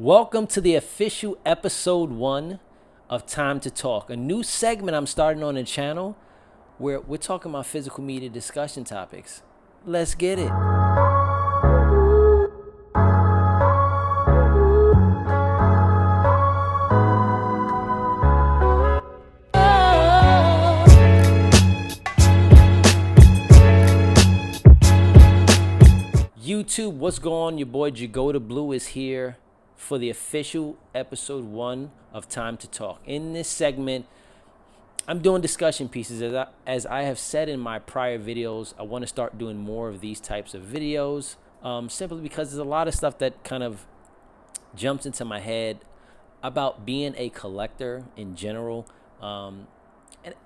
Welcome to the official episode 1 of Time to Talk, a new segment I'm starting on the channel where we're talking about physical media discussion topics. Let's get it. YouTube, what's going on? Your boy Jagoda Blue is here for the official episode 1 of Time to Talk. In this segment, I'm doing discussion pieces. As I have said in my prior videos, I want to start doing more of these types of videos, simply because there's a lot of stuff that kind of jumps into my head about being a collector in general. And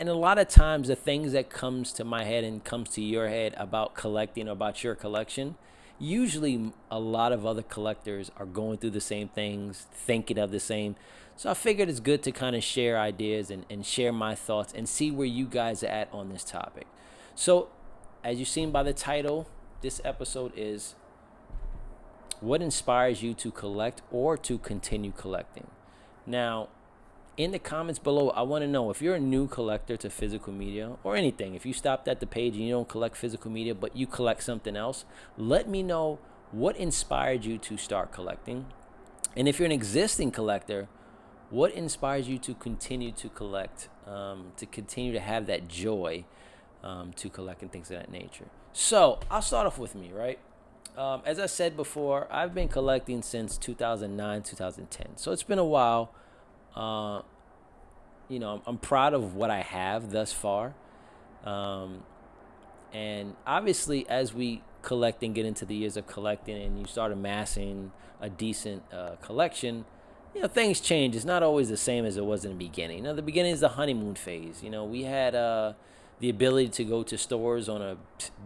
a lot of times the things that comes to my head and comes to your head about collecting or about your collection, usually a lot of other collectors are going through the same things, thinking of the same. So I figured it's good to kind of share ideas and share my thoughts and see where you guys are at on this topic. So as you've seen by the title, this episode is what inspires you to collect or to continue collecting. Now, in the comments below, I want to know if you're a new collector to physical media or anything. If you stopped at the page and you don't collect physical media, but you collect something else, let me know what inspired you to start collecting. And if you're an existing collector, what inspires you to continue to collect, to continue to have that joy to collect and things of that nature. So I'll start off with me, right? As I said before, I've been collecting since 2009, 2010. So it's been a while. I'm proud of what I have thus far. And obviously, as we collect and get into the years of collecting and you start amassing a decent collection, things change. It's not always the same as it was in the beginning. The beginning is the honeymoon phase. We had the ability to go to stores on a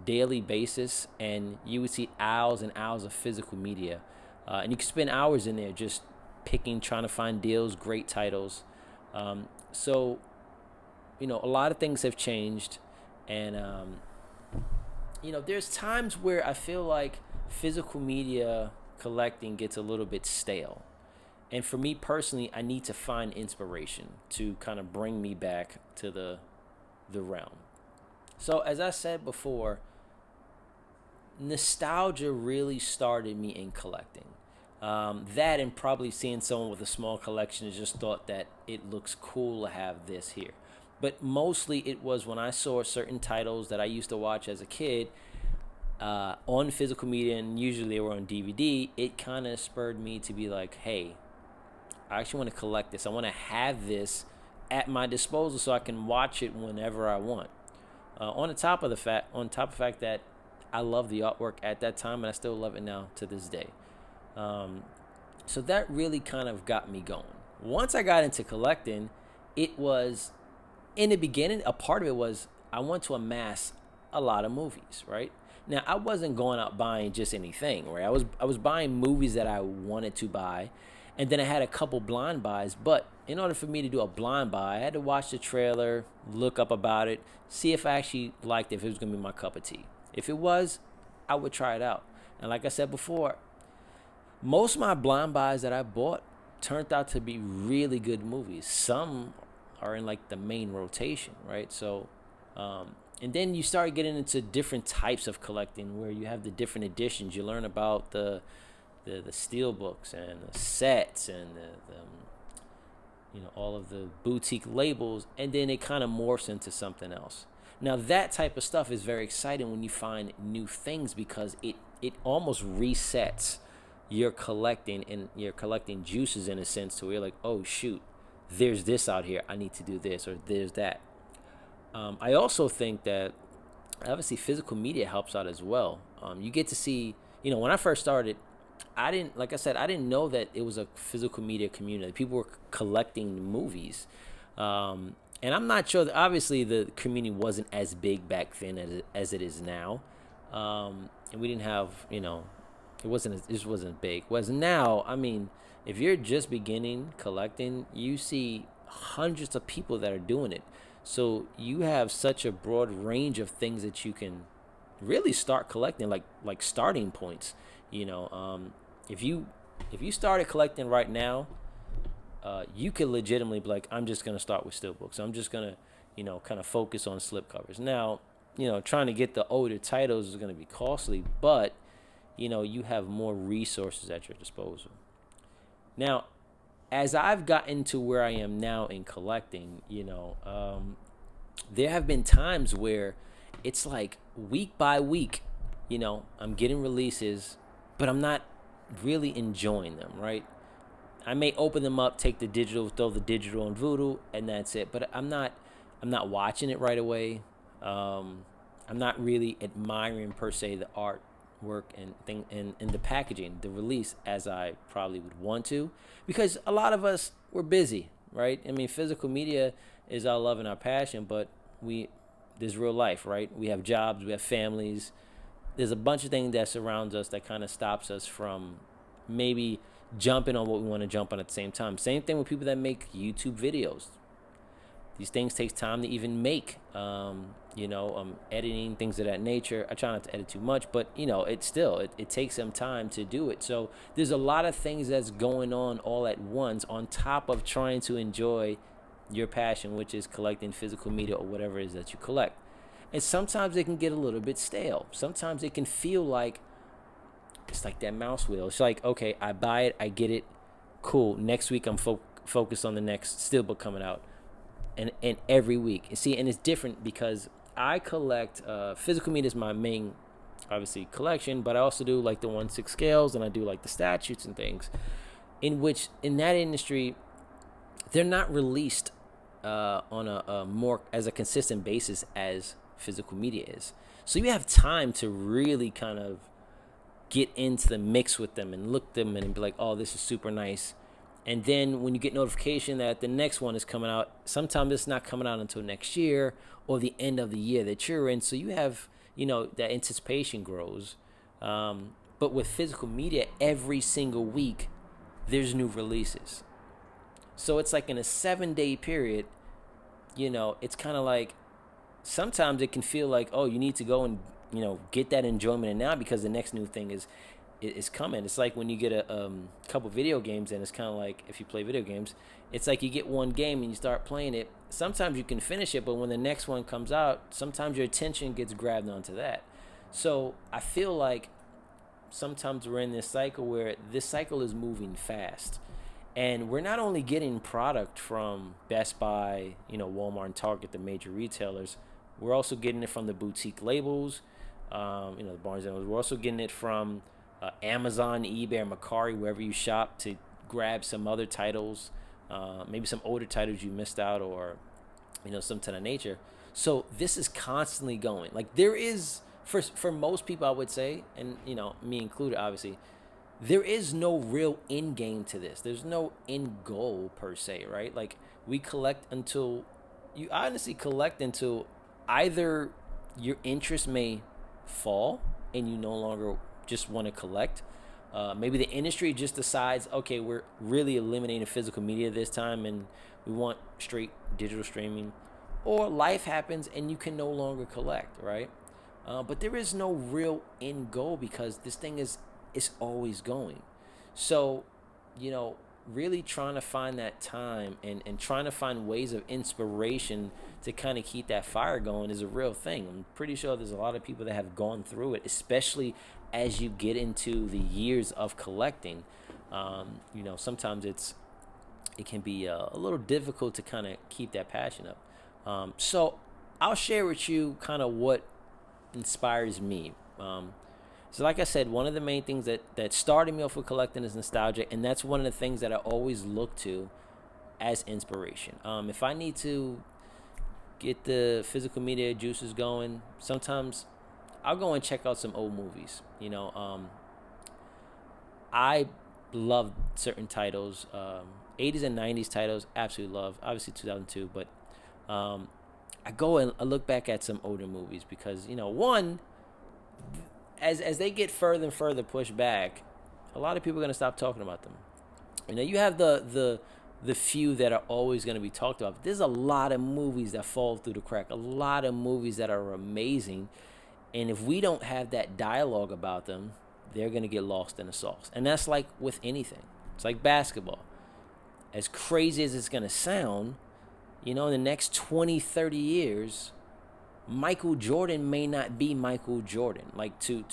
daily basis, and you would see aisles and aisles of physical media. And you could spend hours in there just trying to find deals, great titles. So a lot of things have changed, and there's times where I feel like physical media collecting gets a little bit stale. And for me personally, I need to find inspiration to kind of bring me back to the realm. So as I said before, nostalgia really started me in collecting. That and probably seeing someone with a small collection and just thought that it looks cool to have this here. But mostly it was when I saw certain titles that I used to watch as a kid on physical media, and usually they were on DVD. It kind of spurred me to be like, hey, I actually want to collect this. I want to have this at my disposal so I can watch it whenever I want. On top of the fact that I love the artwork at that time, and I still love it now to this day. So that really kind of got me going. Once I got into collecting, it was, in the beginning, a part of it was I want to amass a lot of movies, right? Now, I wasn't going out buying just anything, right? I was buying movies that I wanted to buy, and then I had a couple blind buys. But in order for me to do a blind buy, I had to watch the trailer, look up about it, see if I actually liked it, if it was going to be my cup of tea. If it was, I would try it out. And like I said before, most of my blind buys that I bought turned out to be really good movies. Some are in like the main rotation, right? So, and then you start getting into different types of collecting where you have the different editions. You learn about the Steelbooks and the sets and all of the boutique labels, and then it kind of morphs into something else. Now that type of stuff is very exciting when you find new things, because it almost resets your collecting and your collecting juices in a sense, to where you're like, oh shoot, there's this out here, I need to do this, or there's that. I also think that obviously physical media helps out as well. You get to see, when I first started, I didn't know that it was a physical media community. People were collecting movies. And I'm not sure that obviously the community wasn't as big back then as it is now. And we didn't have, it wasn't big. Whereas now, I mean, if you're just beginning collecting, you see hundreds of people that are doing it. So you have such a broad range of things that you can really start collecting, like starting points. If you If you started collecting right now, you could legitimately be like, I'm just gonna start with Steelbook. So I'm just gonna, kind of focus on slipcovers. Now, trying to get the older titles is gonna be costly, but you have more resources at your disposal. Now, as I've gotten to where I am now in collecting, there have been times where it's like week by week, I'm getting releases, but I'm not really enjoying them, right? I may open them up, take the digital, throw the digital on Voodoo, and that's it. But I'm not watching it right away. I'm not really admiring per se the artwork and the packaging, the release, as I probably would want to, because a lot of us, we're busy, right? I mean, physical media is our love and our passion, but there's real life, right? We have jobs, we have families. There's a bunch of things that surrounds us that kind of stops us from maybe jumping on what we want to jump on at the same time. Same thing with people that make YouTube videos. These things take time to even make. Editing, things of that nature. I try not to edit too much, but it takes some time to do it. So there's a lot of things that's going on all at once, on top of trying to enjoy your passion, which is collecting physical media or whatever it is that you collect. And sometimes it can get a little bit stale. Sometimes it can feel like it's like that mouse wheel. It's like, okay, I buy it, I get it, cool. Next week I'm focused on the next Steelbook coming out, and every week. You see, and it's different because I collect physical media is my main, obviously, collection, but I also do like the 1/6 scales, and I do like the statutes and things, in which in that industry, they're not released on a more as a consistent basis as physical media is. So you have time to really kind of get into the mix with them and look them and be like, oh, this is super nice. And then when you get notification that the next one is coming out, sometimes it's not coming out until next year or the end of the year that you're in. So you have, that anticipation grows. But with physical media, every single week, there's new releases. So it's like in a 7-day period, it's kind of like, sometimes it can feel like, oh, you need to go and get that enjoyment now because the next new thing is coming. It's like when you get a couple video games, and it's kind of like if you play video games, it's like you get one game and you start playing it. Sometimes you can finish it, but when the next one comes out, sometimes your attention gets grabbed onto that. So I feel like sometimes we're in this cycle where this cycle is moving fast. And we're not only getting product from Best Buy, Walmart and Target, the major retailers. We're also getting it from the boutique labels, the Barnes & Noble. We're also getting it from Amazon, eBay, or Mercari, wherever you shop, to grab some other titles, maybe some older titles you missed out, or some kind of nature. So this is constantly going. Like, there is, for most people, I would say, and me included, obviously, there is no real end game to this. There's no end goal per se, right? Like, we collect until you honestly collect until either your interest may fall and you no longer just want to collect. Maybe the industry just decides, okay, we're really eliminating physical media this time and we want straight digital streaming. Or life happens and you can no longer collect, right? But there is no real end goal because this thing is always going. So, really trying to find that time and trying to find ways of inspiration to kind of keep that fire going is a real thing. I'm pretty sure there's a lot of people that have gone through it, especially as you get into the years of collecting. Sometimes it can be a little difficult to kind of keep that passion up. So I'll share with you kind of what inspires me. So like I said, one of the main things that started me off with collecting is nostalgia, and that's one of the things that I always look to as inspiration. If I need to get the physical media juices going, sometimes I'll go and check out some old movies. I love certain titles, 80s and 90s titles, absolutely love, obviously 2002, but I go and I look back at some older movies because, one, as they get further and further pushed back, a lot of people are going to stop talking about them. You have the few that are always going to be talked about. But there's a lot of movies that fall through the crack, a lot of movies that are amazing. And if we don't have that dialogue about them, they're going to get lost in the sauce. And that's like with anything. It's like basketball. As crazy as it's going to sound, in the next 20, 30 years, Michael Jordan may not be Michael Jordan, like to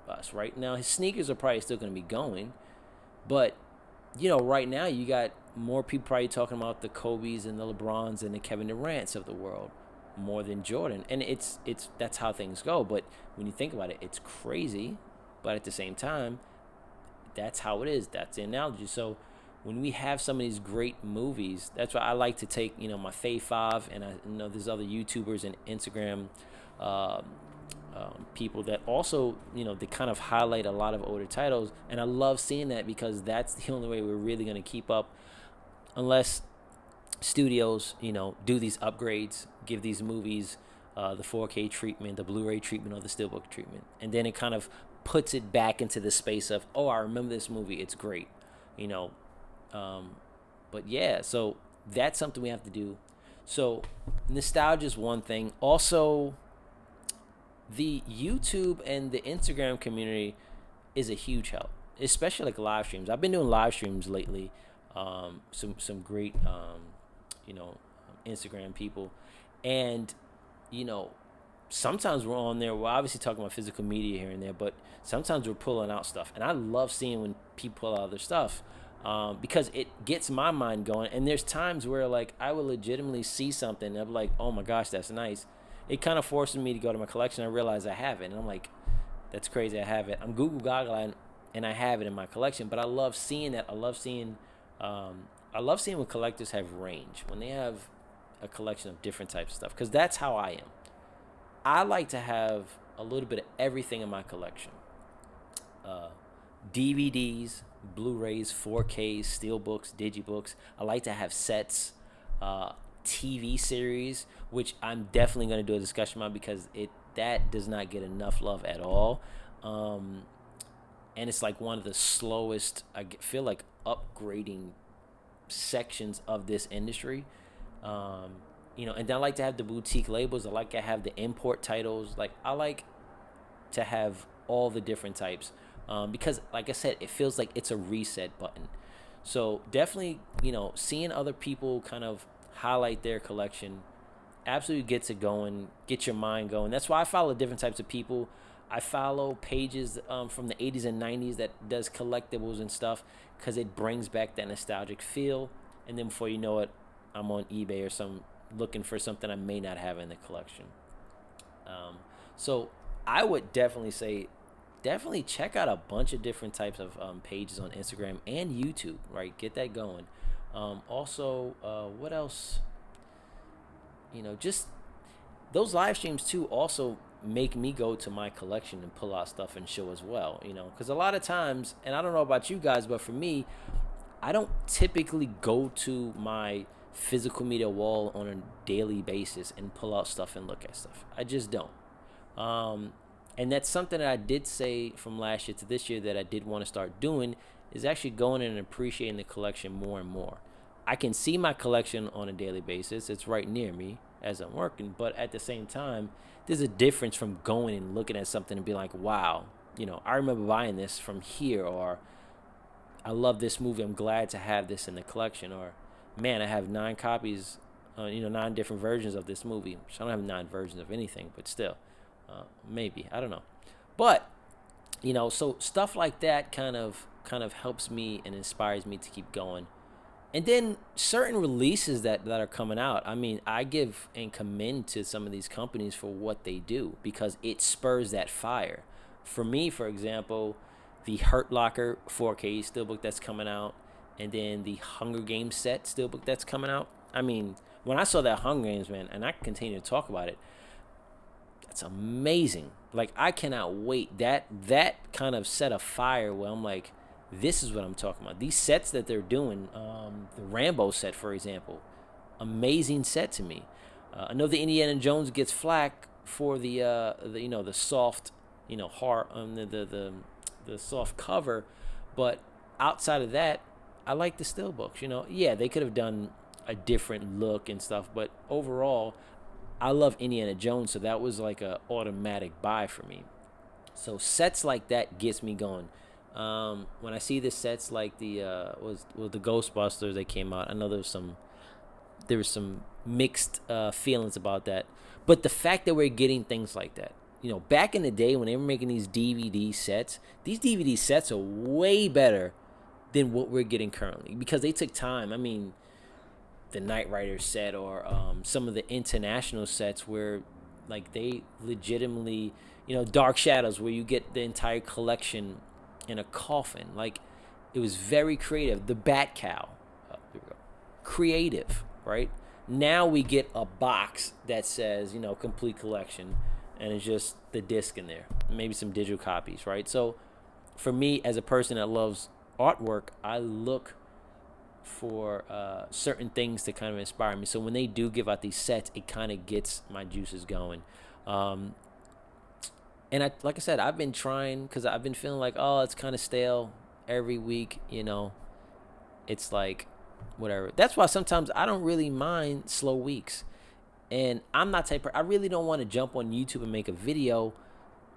us right now. His sneakers are probably still going to be going, but right now you got more people probably talking about the Kobe's and the LeBrons and the Kevin Durant's of the world more than Jordan, and it's that's how things go. But when you think about it, it's crazy, but at the same time, that's how it is. That's the analogy. So when we have some of these great movies, that's why I like to take, my Fave 5, and I know there's other YouTubers and Instagram people that also, they kind of highlight a lot of older titles. And I love seeing that because that's the only way we're really going to keep up unless studios, do these upgrades, give these movies the 4K treatment, the Bluray treatment, or the Steelbook treatment. And then it kind of puts it back into the space of, oh, I remember this movie. It's great, But yeah, so that's something we have to do. So nostalgia is one thing. Also, the YouTube and the Instagram community is a huge help, especially like live streams. I've been doing live streams lately. Some great, Instagram people, and sometimes we're on there. We're obviously talking about physical media here and there, but sometimes we're pulling out stuff, and I love seeing when people pull out their stuff. Because it gets my mind going. And there's times where like I will legitimately see something and I'm like, oh my gosh, that's nice. It kind of forces me to go to my collection. I realize I have it, and I'm like, that's crazy, I have it. I'm Google goggling and I have it in my collection. But I love seeing that. I love seeing when collectors have range, when they have a collection of different types of stuff, because that's how I am. I like to have a little bit of everything in my collection. DVDs, Blu-rays, 4Ks, Steelbooks, Digibooks. I like to have sets, TV series, which I'm definitely going to do a discussion on because that does not get enough love at all. And it's like one of the slowest, I feel like, upgrading sections of this industry. And then I like to have the boutique labels. I like to have the import titles. Like, I like to have all the different types. Because, like I said, it feels like it's a reset button. So definitely, seeing other people kind of highlight their collection absolutely gets it going, get your mind going. That's why I follow different types of people. I follow pages from the 80s and 90s that does collectibles and stuff because it brings back that nostalgic feel. And then before you know it, I'm on eBay or looking for something I may not have in the collection. So I would definitely say, check out a bunch of different types of pages on Instagram and YouTube, right? Get that going. Also, what else? Just those live streams too also make me go to my collection and pull out stuff and show as well, because a lot of times, and I don't know about you guys, but for me, I don't typically go to my physical media wall on a daily basis and pull out stuff and look at stuff. I just don't. And that's something that I did say from last year to this year that I did want to start doing, is actually going in and appreciating the collection more and more. I can see my collection on a daily basis. It's right near me as I'm working. But at the same time, there's a difference from going and looking at something and being like, wow, I remember buying this from here, or I love this movie. I'm glad to have this in the collection, or man, I have 9 copies, 9 different versions of this movie. So I don't have 9 versions of anything, but still. Maybe, I don't know, but so stuff like that kind of helps me and inspires me to keep going. And then certain releases that are coming out, I mean, I give and commend to some of these companies for what they do, because it spurs that fire. For me, for example, the Hurt Locker 4K Steelbook that's coming out, and then the Hunger Games set Steelbook that's coming out. I mean, when I saw that Hunger Games, man, and I continue to talk about it, it's amazing. Like, I cannot wait. That kind of set a fire where I'm like, this is what I'm talking about. These sets that they're doing, the Rambo set, for example, amazing set to me. I know the Indiana Jones gets flack for the soft, hard, the soft cover, but outside of that, I like the Steelbooks. Yeah, they could have done a different look and stuff, but overall, I love Indiana Jones, so that was like a automatic buy for me. So sets like that gets me going. When I see the sets like the the Ghostbusters that came out, I know there was some mixed feelings about that. But the fact that we're getting things like that, back in the day when they were making these DVD sets are way better than what we're getting currently because they took time. I mean, the Knight Rider set or some of the international sets where like they legitimately, Dark Shadows where you get the entire collection in a coffin. Like it was very creative. The Bat Cow, there we go. Creative, right? Now we get a box that says, complete collection, and it's just the disc in there, maybe some digital copies, right? So for me, as a person that loves artwork, I look for certain things to kind of inspire me. So when they do give out these sets, it kind of gets my juices going. Um, and like I said, I've been trying because I've been feeling like, oh, it's kind of stale every week. It's like whatever. That's why sometimes I don't really mind slow weeks. And I'm not type. I really don't want to jump on YouTube and make a video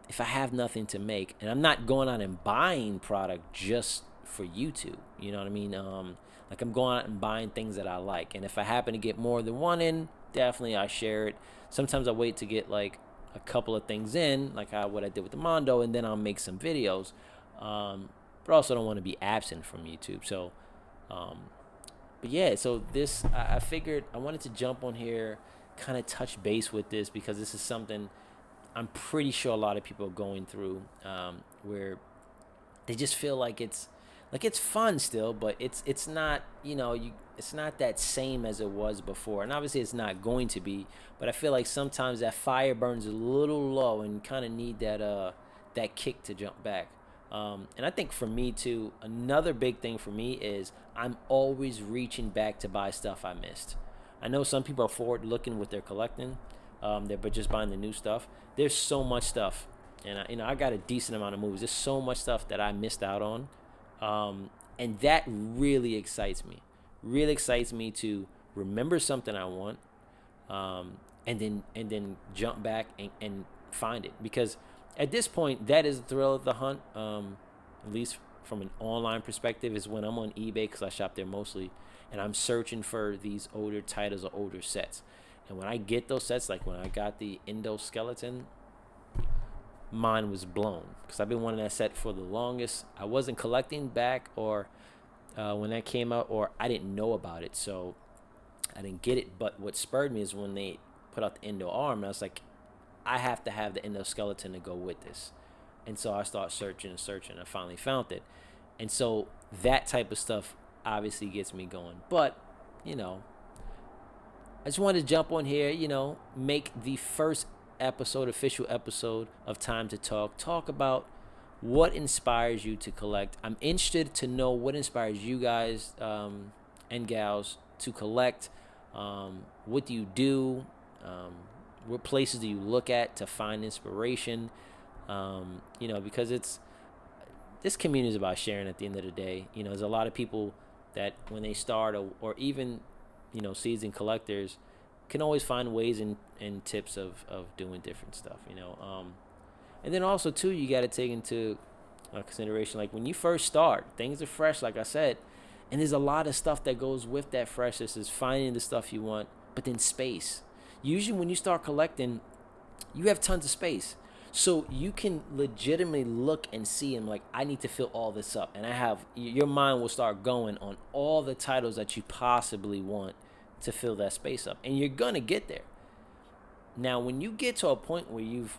if I have nothing to make, and I'm not going out and buying product just for YouTube. You know what I mean? Like I'm going out and buying things that I like, and if I happen to get more than one in, definitely I share it. Sometimes I wait to get like a couple of things in, like what I did with the Mondo, and then I'll make some videos. But also don't want to be absent from YouTube. So, but yeah, so this I figured I wanted to jump on here, kind of touch base with this because this is something I'm pretty sure a lot of people are going through, where they just feel like it's fun still, but it's not it's not that same as it was before, and obviously it's not going to be. But I feel like sometimes that fire burns a little low, and you kind of need that kick to jump back. And I think for me too, another big thing for me is I'm always reaching back to buy stuff I missed. I know some people are forward looking with their collecting, they're but just buying the new stuff. There's so much stuff, and I got a decent amount of movies. There's so much stuff that I missed out on, and that really excites me. Really excites me to remember something I want, and then jump back and find it, because at this point that is the thrill of the hunt. At least from an online perspective, is when I'm on eBay because I shop there mostly, and I'm searching for these older titles or older sets. And when I get those sets, like when I got the Endoskeleton, mine was blown because I've been wanting that set for the longest. I wasn't collecting back or when that came out, or I didn't know about it, so I didn't get it. But what spurred me is when they put out the Endo arm, and I was like, I have to have the Endoskeleton to go with this. And so I started searching and searching, and I finally found it. And so that type of stuff obviously gets me going. But, I just wanted to jump on here, make the first official episode of Time to talk about what inspires you to collect. I'm interested to know what inspires you guys and gals to collect. What do you do? What places do you look at to find inspiration? Because this community is about sharing at the end of the day. There's a lot of people that when they start or even, seasoned collectors can always find ways and tips of doing different stuff, and then also too, you got to take into consideration, like when you first start, things are fresh, like I said, and there's a lot of stuff that goes with that freshness, is finding the stuff you want, but then space. Usually when you start collecting, you have tons of space. So you can legitimately look and see and like, I need to fill all this up. And your mind will start going on all the titles that you possibly want to fill that space up. And you're going to get there. Now, when you get to a point where you've,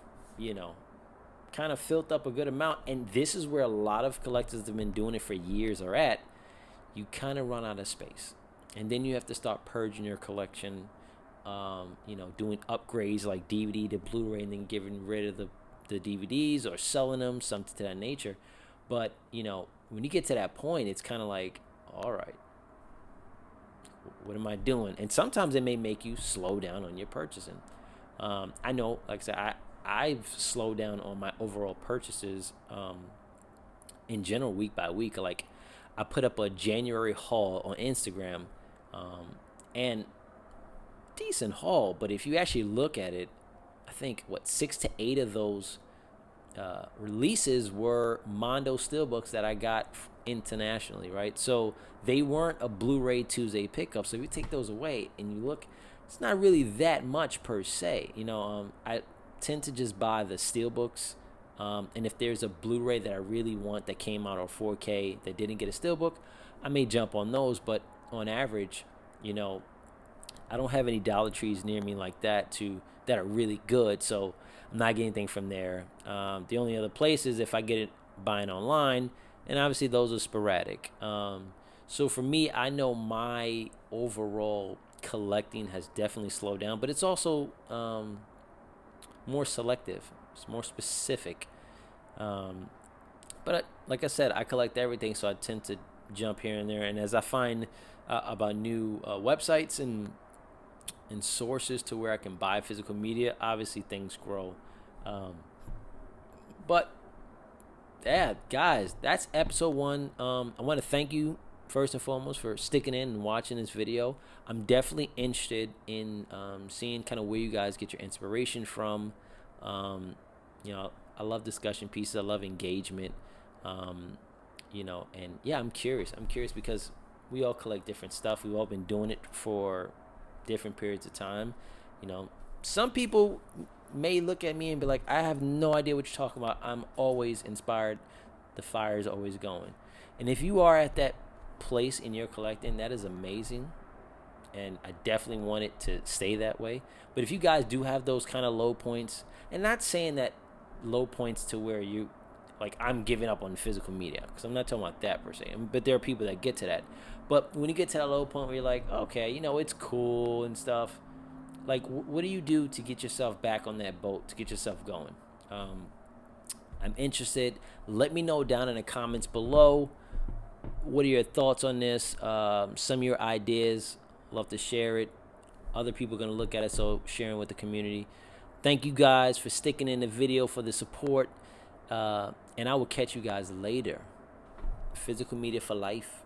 kind of filled up a good amount, and this is where a lot of collectors have been doing it for years are at, you kind of run out of space. And then you have to start purging your collection, doing upgrades like DVD to Bluray, and then getting rid of the DVDs or selling them, something to that nature. But, when you get to that point, it's kind of like, all right, what am I doing? And sometimes it may make you slow down on your purchasing. I know, like I said, I've slowed down on my overall purchases in general week by week. Like I put up a January haul on Instagram, and decent haul, but if you actually look at it, I think 6 to 8 of those releases were Mondo Steelbooks that I got internationally, right? So they weren't a Blu-ray Tuesday pickup. So if you take those away and you look, it's not really that much per se. I tend to just buy the Steelbooks. And if there's a Blu-ray that I really want that came out on 4K that didn't get a Steelbook, I may jump on those. But on average, I don't have any Dollar Trees near me like that that are really good. So I'm not getting anything from there. The only other place is if I get it buying online, and obviously those are sporadic. So for me, I know my overall collecting has definitely slowed down, but it's also more selective. It's more specific. But like I said, I collect everything, so I tend to jump here and there. And as I find about new websites and sources to where I can buy physical media, obviously things grow. But yeah, guys, that's episode 1. I want to thank you first and foremost for sticking in and watching this video. I'm definitely interested in seeing kind of where you guys get your inspiration from. I love discussion pieces. I love engagement. And yeah, I'm curious because we all collect different stuff. We've all been doing it for different periods of time. Some people may look at me and be like, I have no idea what you're talking about. I'm always inspired. The fire is always going. And if you are at that place in your collecting, that is amazing. And I definitely want it to stay that way. But if you guys do have those kind of low points, and not saying that low points to where you, like, I'm giving up on physical media, because I'm not talking about that per se. But there are people that get to that. But when you get to that low point where you're like, okay, it's cool and stuff, like, what do you do to get yourself back on that boat, to get yourself going? I'm interested. Let me know down in the comments below. What are your thoughts on this? Some of your ideas. Love to share it. Other people are going to look at it, so sharing with the community. Thank you guys for sticking in the video, for the support. And I will catch you guys later. Physical media for life.